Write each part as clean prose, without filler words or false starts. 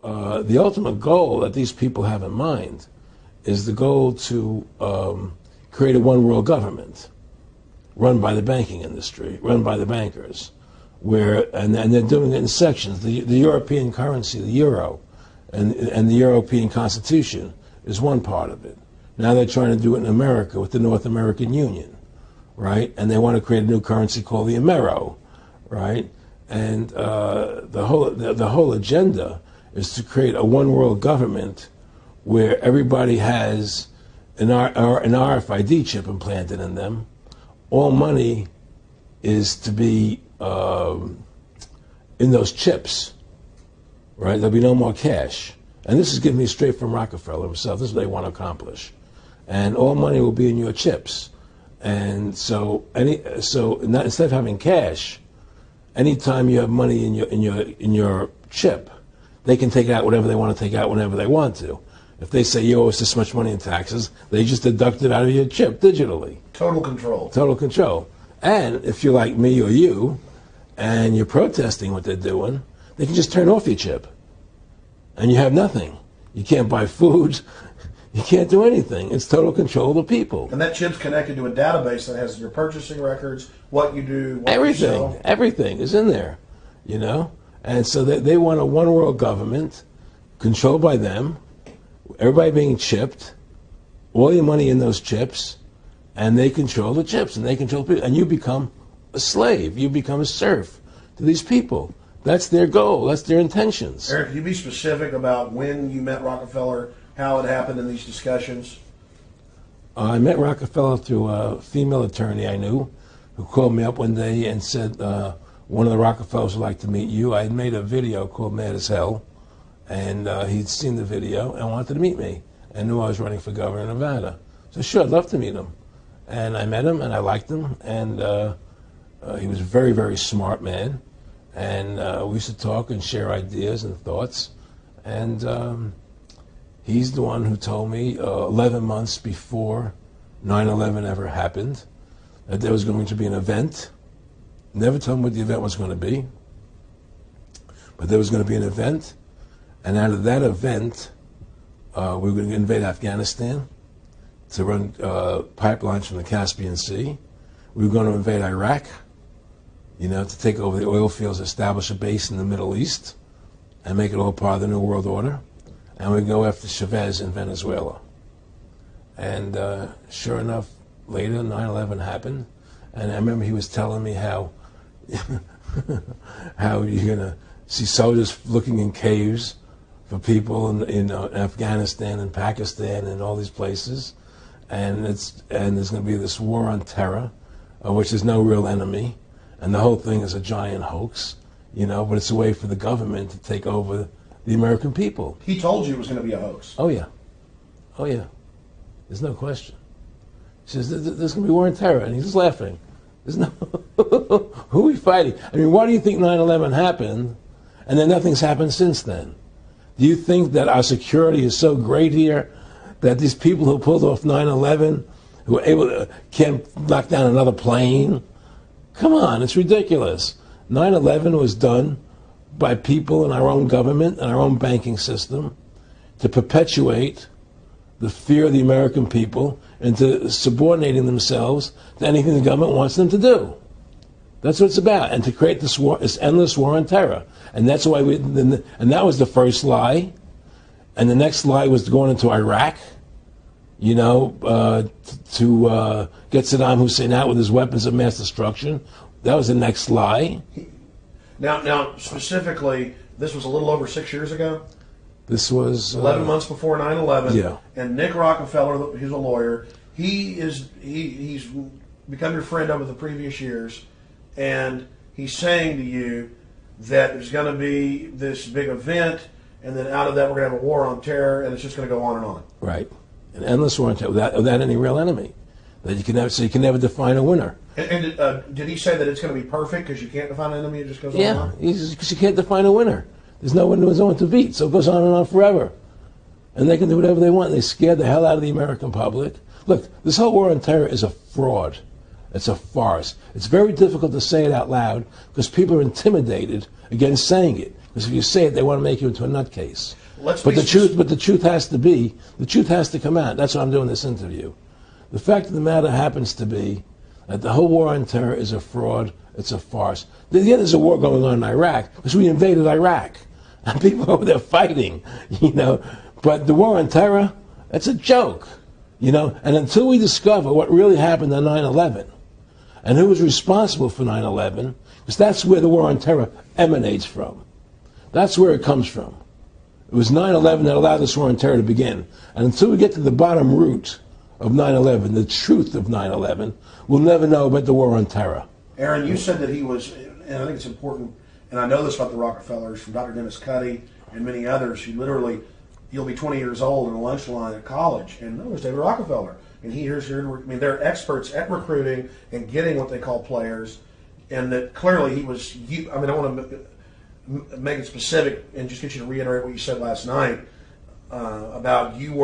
the ultimate goal that these people have in mind is the goal to create a one world government run by the banking industry, run by the bankers, and they're doing it in sections. The European currency, the euro, and the European Constitution is one part of it. Now they're trying to do it in America with the North American Union, right? And they want to create a new currency called the Amero, right? And the whole agenda is to create a one world government where everybody has an RFID chip implanted in them. All money is to be in those chips, right? There'll be no more cash. And this is given me straight from Rockefeller himself. This is what they want to accomplish. And all money will be in your chips. And so instead of having cash, anytime you have money in your chip, they can take out whatever they want to take out whenever they want to. If they say you owe us this much money in taxes, they just deduct it out of your chip digitally. Total control. Total control. And if you're like me or you, and you're protesting what they're doing, they can just turn off your chip. And you have nothing. You can't buy food. You can't do anything. It's total control of the people. And that chip's connected to a database that has your purchasing records, what you do, what everything, you sell. Everything is in there, you know? And so they want a one world government controlled by them, everybody being chipped, all your money in those chips, and they control the chips, and they control people. And you become a slave. You become a serf to these people. That's their goal. That's their intentions. Eric, can you be specific about when you met Rockefeller, how it happened in these discussions? I met Rockefeller through a female attorney I knew who called me up one day and said, one of the Rockefellers would like to meet you. I had made a video called Mad as Hell, and he'd seen the video and wanted to meet me and knew I was running for governor of Nevada. So sure, I'd love to meet him. And I met him, and I liked him, and he was a very, very smart man. And we used to talk and share ideas and thoughts. And he's the one who told me 11 months before 9/11 ever happened that there was going to be an event. Never told me what the event was going to be, but there was going to be an event. And out of that event, we were going to invade Afghanistan to run pipelines from the Caspian Sea. We were going to invade Iraq, you know, to take over the oil fields, establish a base in the Middle East, and make it all part of the New World Order. And we go after Chavez in Venezuela. And sure enough, later 9/11 happened. And I remember he was telling me how how you're going to see soldiers looking in caves for people in Afghanistan and Pakistan and all these places. And there's going to be this war on terror, which is no real enemy. And the whole thing is a giant hoax, you know, but it's a way for the government to take over the American people. He told you it was going to be a hoax. Oh, yeah. Oh, yeah. There's no question. He says, there's going to be war on terror. And he's just laughing. There's no... Who are we fighting? I mean, why do you think 9/11 happened and then nothing's happened since then? Do you think that our security is so great here that these people who pulled off 9/11, who were able to, can't knock down another plane? Come on, it's ridiculous. 9/11 was done by people in our own government and our own banking system to perpetuate the fear of the American people into subordinating themselves to anything the government wants them to do. That's what it's about, and to create this war, this endless war on terror. And that's why and that was the first lie. And the next lie was going into Iraq, you know, to get Saddam Hussein out with his weapons of mass destruction. That was the next lie. Now, specifically, this was a little over 6 years ago. This was 11 months before 9/11. Yeah. And Nick Rockefeller, he's a lawyer. He's become your friend over the previous years, and he's saying to you that there's going to be this big event, and then out of that we're going to have a war on terror, and it's just going to go on and on. Right, an endless war on terror without any real enemy. That you can never, so you can never define a winner. And did he say that it's going to be perfect because you can't define an enemy? It just goes on and on. Yeah, because you can't define a winner. There's no one to beat, so it goes on and on forever. And they can do whatever they want. They scared the hell out of the American public. Look, this whole war on terror is a fraud. It's a farce. It's very difficult to say it out loud because people are intimidated against saying it. Because if you say it, they want to make you into a nutcase. Let's But be the truth has to come out. That's why I'm doing this interview. The fact of the matter happens to be that the whole war on terror is a fraud. It's a farce. Yeah, there's a war going on in Iraq because we invaded Iraq, and people over there fighting, But the war on terror, it's a joke, And until we discover what really happened on 9/11 and who was responsible for 9/11, because that's where the war on terror emanates from. That's where it comes from. It was 9/11 that allowed this war on terror to begin. And until we get to the bottom root of 9/11, the truth of 9/11, we'll never know about the war on terror. Aaron, you said that he was, and I think it's important, and I know this about the Rockefellers from Dr. Dennis Cuddy and many others who literally, you'll be 20 years old in a lunch line at college, and no, there's David Rockefeller. And they're experts at recruiting and getting what they call players, and that clearly he was, I want to make it specific and just get you to reiterate what you said last night about you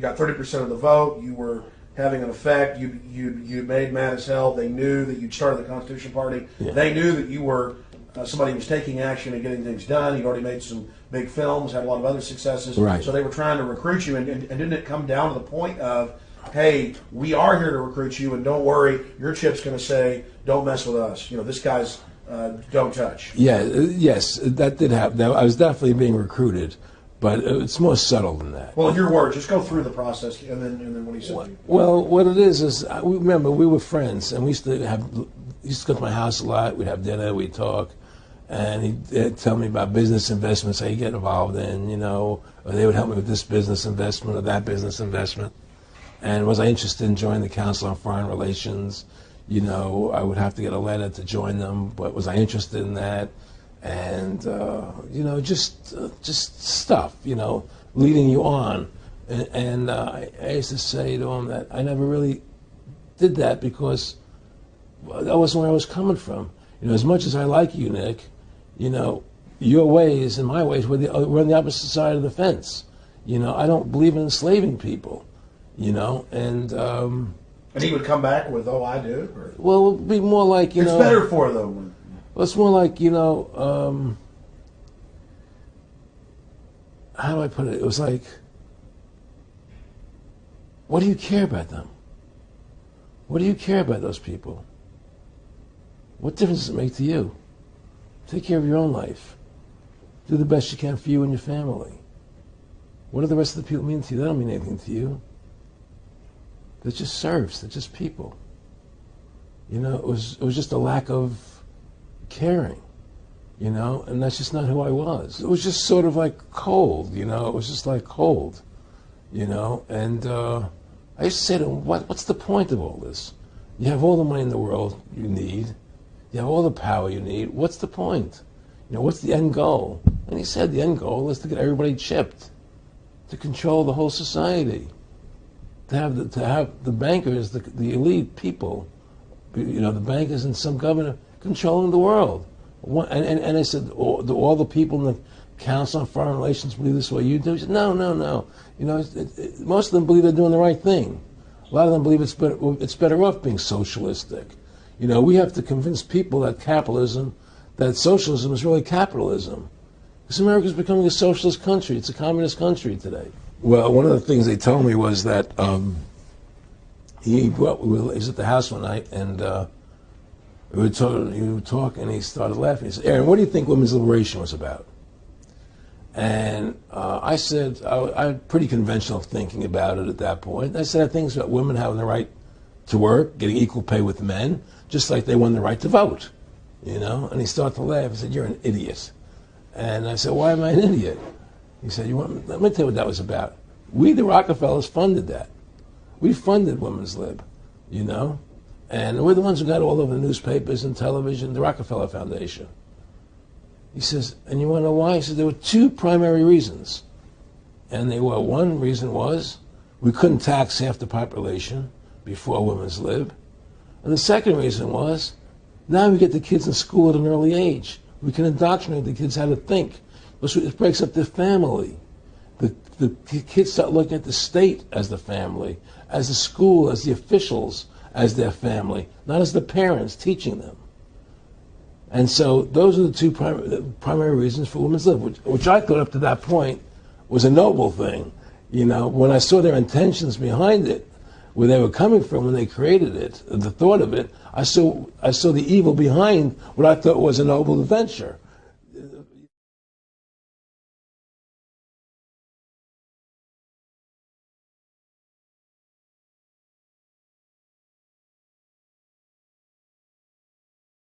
got 30% of the vote, you were having an effect, you made mad as hell, they knew that you'd started the Constitution Party, They knew that you were somebody who was taking action and getting things done, you'd already made some big films, had a lot of other successes, right. So they were trying to recruit you, and didn't it come down to the point of, hey, we are here to recruit you, and don't worry, your chip's going to say, don't mess with us, this guy's don't touch. Yeah, yes, that did happen. I was definitely being recruited, but it's more subtle than that. Well, in your words, just go through the process, and then what he said. Well, what it is remember we were friends, and we used to go to my house a lot. We'd have dinner, we'd talk, and he'd tell me about business investments I get involved in, or they would help me with this business investment or that business investment. And was I interested in joining the Council on Foreign Relations? I would have to get a letter to join them, but was I interested in that? And, just stuff, leading you on. And I used to say to him that I never really did that because that wasn't where I was coming from. As much as I like you, Nick, your ways and my ways, we're on the opposite side of the fence. I don't believe in enslaving people, And he would come back with, "Oh, I do." Or? Well, it would be more like it's better for them. Well, it's more like how do I put it? It was like, what do you care about them? What do you care about those people? What difference does it make to you? Take care of your own life. Do the best you can for you and your family. What do the rest of the people mean to you? They don't mean anything to you. They're just serfs. They're just people. It was just a lack of caring, and that's just not who I was. It was just sort of like cold, it was just like cold, and I used to say to him, what's the point of all this? You have all the money in the world you need. You have all the power you need. What's the point? What's the end goal? And he said the end goal is to get everybody chipped, to control the whole society. To have the bankers, the elite people, the bankers and some governor controlling the world. And I said, all the people in the Council on Foreign Relations believe this way you do? He said, no. Most of them believe they're doing the right thing. A lot of them believe it's better off being socialistic. We have to convince people that socialism is really capitalism. Because America's becoming a socialist country. It's a communist country today. Well, one of the things they told me was that he was at the house one night, and we were talking, and he started laughing. He said, "Aaron, what do you think women's liberation was about?" And I said, I had pretty conventional thinking about it at that point. I said, I think it's about women having the right to work, getting equal pay with men, just like they won the right to vote, And he started to laugh. He said, "You're an idiot." And I said, "Why am I an idiot?" He said, let me tell you what that was about. We, the Rockefellers, funded that. We funded women's lib, And we're the ones who got all over the newspapers and television, the Rockefeller Foundation. He says, and you want to know why? He says, there were two primary reasons. And one reason was we couldn't tax half the population before women's lib. And the second reason was now we get the kids in school at an early age. We can indoctrinate the kids how to think. It breaks up their family. The kids start looking at the state as the family, as the school, as the officials, as their family, not as the parents teaching them. And so those are the two primary reasons for women's lib, which I thought up to that point was a noble thing. You know, when I saw their intentions behind it, where they were coming from when they created it, the thought of it, I saw the evil behind what I thought was a noble adventure.